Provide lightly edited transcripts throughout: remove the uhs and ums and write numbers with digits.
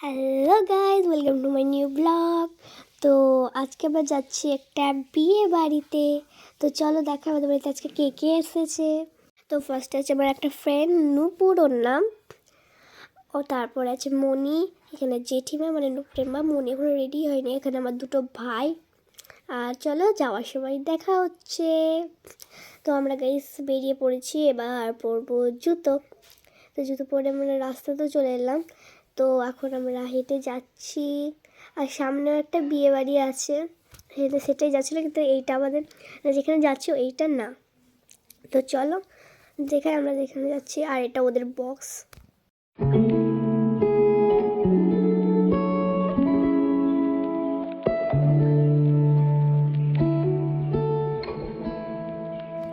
Hello guys, welcome to my new blog. তো আজকে আমরা যাচ্ছি একটা বিয়ে বাড়িতে। তো চলো দেখা আমাদের বাড়িতে আজকে কে কে এসেছে। তো ফার্স্টে আছে আমার একটা ফ্রেন্ড নূপুর, ওর নাম। ও তারপরে আছে মণি, এখানে জেঠিমা মানে নূপুরের মা। মণি এখনো রেডি হয়নি। এখানে আমার দুটো ভাই। আর চলো যাওয়ার সময় দেখা হচ্ছে। তো আমরা গাইজ বেরিয়ে পড়েছি, এবার পরবো জুতো। তো জুতো পরে আমরা রাস্তাতেও চলে এলাম। তো এখন আমরা হেঁটে যাচ্ছি, আর সামনেও একটা বিয়ে বাড়ি আছে, হেঁটে সেটাই যাচ্ছিলো, কিন্তু এইটা আমাদের যেখানে যাচ্ছি এইটা না। তো চলো যেখানে যাচ্ছি, আর এটা ওদের বক্স।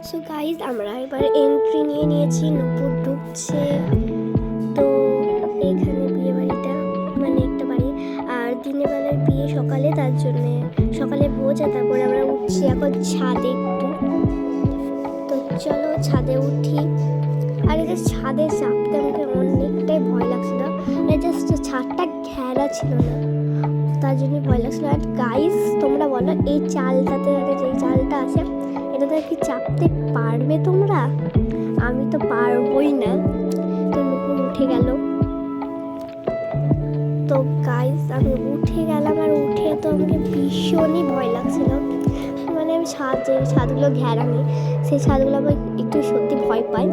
সো গাইজ আমরা এবার এন্ট্রি নিয়েছি, নূপুর ঢুকছে। তো এখানে বিয়ে বাড়িটা মানে একটা বাড়ি, আর দিনের বেলায় বিয়ে সকালে, তার জন্যে সকালে বোঝা। তারপরে আমরা উঠছি এখন ছাদে একটু। তো চলো ছাদে উঠি। আর এই যে ছাদে চাপতে আমাকে অনেকটাই ভয় লাগছিল, জাস্ট ছাদটা ঘেরা ছিল না, তার জন্য ভয় লাগছিল। আর গাইস তোমরা বলো, এই চালটাতে যে চালটা আছে এটাতে কি চাপতে পারবে তোমরা? আমি তো পারবই না। তো নূপুর উঠে গেল। তো গাইস আমি উঠে গেলাম, আর উঠে তো আমাকে ভীষণই ভয় লাগছিল। মানে আমি ছাদগুলো ঘেরা নেই, সেই ছাদগুলো আমার একটু সত্যি ভয় পাই।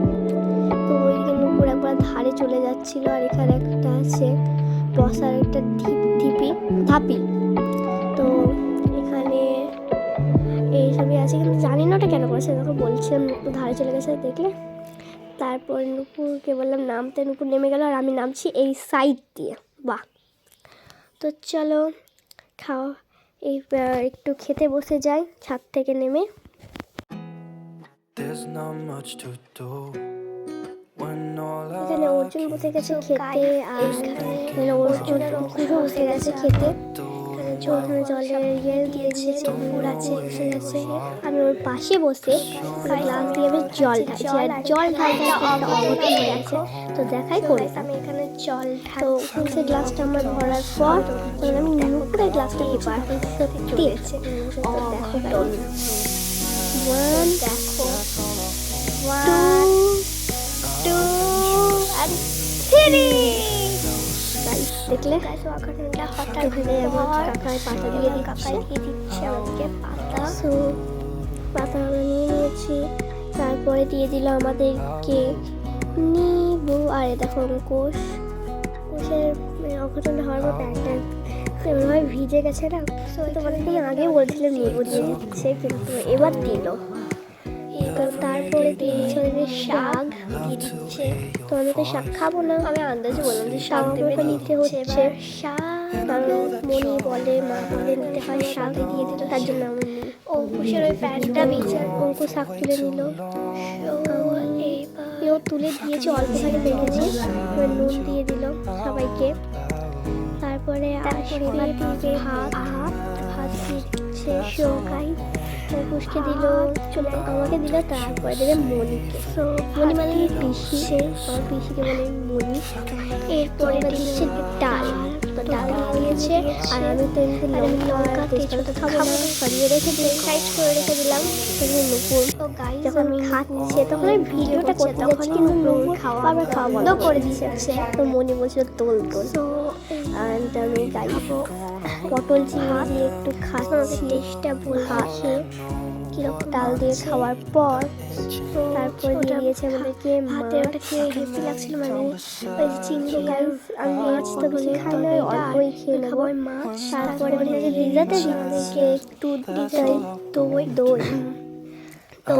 তো ওইদিকে নূপুর একবার ধারে চলে যাচ্ছিলো, আর এখানে একটা আছে বসার একটা ধাপি। তো এখানে এইসবই আছে, কিন্তু জানি না ওটা কেন করেছে। তখন বলছিলাম নূপুর ধারে চলে গেছে, দেখলে। তারপর নূপুরকে বললাম নামতে, নূপুর নেমে গেল, আর আমি নামছি এই সাইড দিয়ে। বাহ! তো চলো একটু খেতে বসে যাই ছাদ থেকে নেমে। এখানে অর্জুন বসে গেছে খেতে, আর এখানে অর্জুনের পুরো বসে গেছে খেতে। ওখানে জলের ইয়ে দিয়ে দিয়েছে, পুর আছে, বসে গেছে। আমি ওর পাশে বসে গ্লাস দিয়ে আমি জল ঢালছি, আর জল ঢালতে একটা অঘটন হয়ে গেছে। তো দেখাই করে আমি এখানে জল ঢাল। তো সে গ্লাসটা আমার ভরার পর আমি নূপুরের গ্লাসটা পেপার সত্যি দেখো। ওয়ান, দেখো, 1 2 আর 3। দেখলে হঠাৎ কাকায় পাতা দিয়ে দিচ্ছে আমাদেরকে পাতা। সো পাতা আমরা নিয়ে নিয়েছি। তারপরে দিয়ে দিল আমাদেরকে নিবু। আর দেখো কোষের অঘটনটা হওয়ার পর প্যান্টটা এমনভাবে ভিজে গেছে না। সো তোমাদেরকে আগে বলছিলাম নিবু দিয়ে দিচ্ছে, কিন্তু এবার দিল। তো তারপরে দিচ্ছে শাক দিয়ে দিচ্ছে। তো আমি তো শাক খাবো না, আমি আন্দাজে বললাম যে শাক দেবে, নিতে হচ্ছে শাক। কারণ মনি বলে, মা বলে নিতে হয়, শাক দিয়ে দিল, তার জন্য আমি নিই। অঙ্কুশের ওই প্যান্টটা ভিজে, অঙ্কুশ শাক তুলে নিল। এও তুলে দিয়েছে, অল্প করে দেখেছি। এবার নুন দিয়ে দিল সবাইকে। তারপরে ভাত দিচ্ছে সকাই। অঙ্কুশকে দিল, আমাকে দিল, তারপরে দেবে মনিকে। মনি মানে পিসি, আমার পিসিকে বলে মনি। এরপরে দিচ্ছে ডাল, তো ডাল দিয়েছে। আর আমি তো এমনিতে লঙ্কা তেজপাতা খাবো না, সরিয়ে রেখে দিয়ে সাইড করে রেখে দিলাম। নূপুর যখন খাচ্ছে, তখন আমি ভিডিওটা করতে যাচ্ছি, কিন্তু নূপুর খাওয়া বন্ধ করে দিয়েছে। তো মনি বলছিল তোল। আর আমি গাইবো পটল চিংড়ি দিয়ে একটু খাচ্ছি, টেস্টটা বলছে কিরকম। ডাল দিয়ে খাওয়ার পর তারপরে দিয়ে দিয়েছে আমাদেরকে ভাতে। ওটা খেয়ে হেভি লাগছিল, মানে ওই চিংড়ি। আমি মাছ তো বেশি খাই না, অল্পই খেয়ে নেবো মাছ। তারপরে বলেছে ভিজাতে আমাদেরকে একটু দই। তো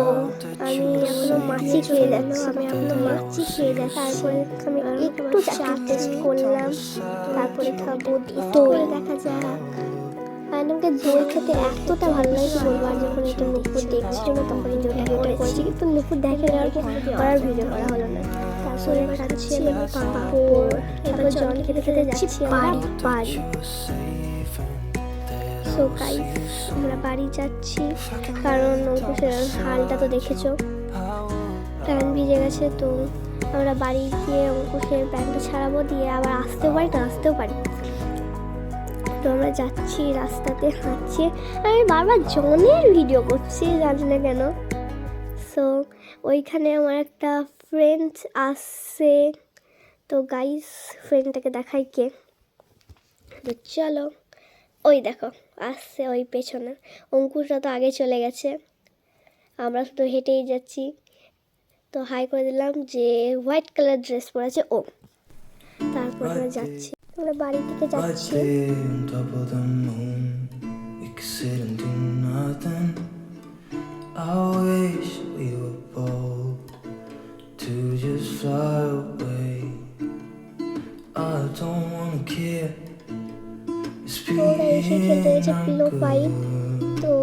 আমি এখনো মাছই খেয়ে যাচ্ছি। তারপরে আমি একটু চাট টেস্ট করলাম, তারপরে খাবো দই। দেখা যাক। আমাকে দই খেতে এতটা ভালো লাগে বলবো। আর যখন এটা নূপুর দেখছিল না, তখন ভিডিওটা করেছি, কিন্তু নূপুর দেখে নেওয়ার পর আর ভিডিও করা হলো না। তারপরে খাচ্ছি পাঁপড়। এবার জল খেতে যাচ্ছি বাড়ি। সো গাইস আমরা বাড়ি যাচ্ছি, কারণ অঙ্কুশের হালটা তো দেখেছো, প্যান্ট ভিজে গেছে। তো আমরা বাড়ি গিয়ে অঙ্কুশের প্যান্টটা ছাড়াবো, দিয়ে আবার আসতেও পারি। তো আমরা যাচ্ছি রাস্তাতে হাঁটছি, আমি বারবার জনের ভিডিও করছি জানি না কেন। সো ওইখানে আমার একটা ফ্রেন্ড আসছে, তো গাইস ফ্রেন্ডটাকে দেখাই কে, তো চলো ওই দেখো আসছে ওই পেছনে। অঙ্কুশরা তো আগে চলে গেছে, আমরা শুধু হেঁটেই যাচ্ছি। তো হাই করে দিলাম, যে হোয়াইট কালার ড্রেস পরেছে ও। তারপর আমরা যাচ্ছি, আমরা বাড়ি থেকে যাচ্ছি। ওরা এসে খেলতে গেছে পিলো ফাইট। তো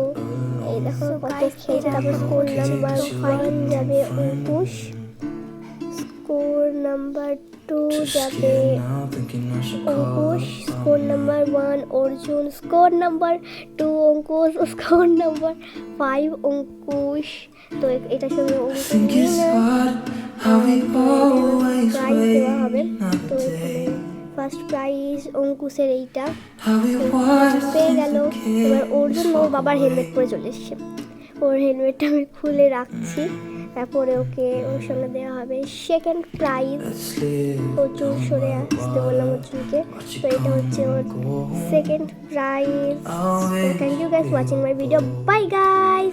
এই দেখো কত খেলছে। তারপর স্কোর নাম্বার 1 যাবে অঙ্কুশ, স্কোর নাম্বার 2 যাবে Ankush, score number 1 Arjun, score number 2 Ankush, score number 5 Ankush. তো এটার সঙ্গে অঙ্কুশ প্রাইজ দেওয়া হবে। তো ফার্স্ট প্রাইজ অঙ্কুশের এইটা পেয়ে গেল। এবার অর্জুন ওর বাবার হেলমেট পরে চলে এসছে, ওর হেলমেটটা আমি খুলে রাখছি, তারপরে ওকে ওর সঙ্গে দেওয়া হবে সেকেন্ড প্রাইজ। অর্জুন সরে আসতে বললাম অর্জুনকে। তো এটা হচ্ছে ওর second prize. Thank you guys watching my video, bye guys.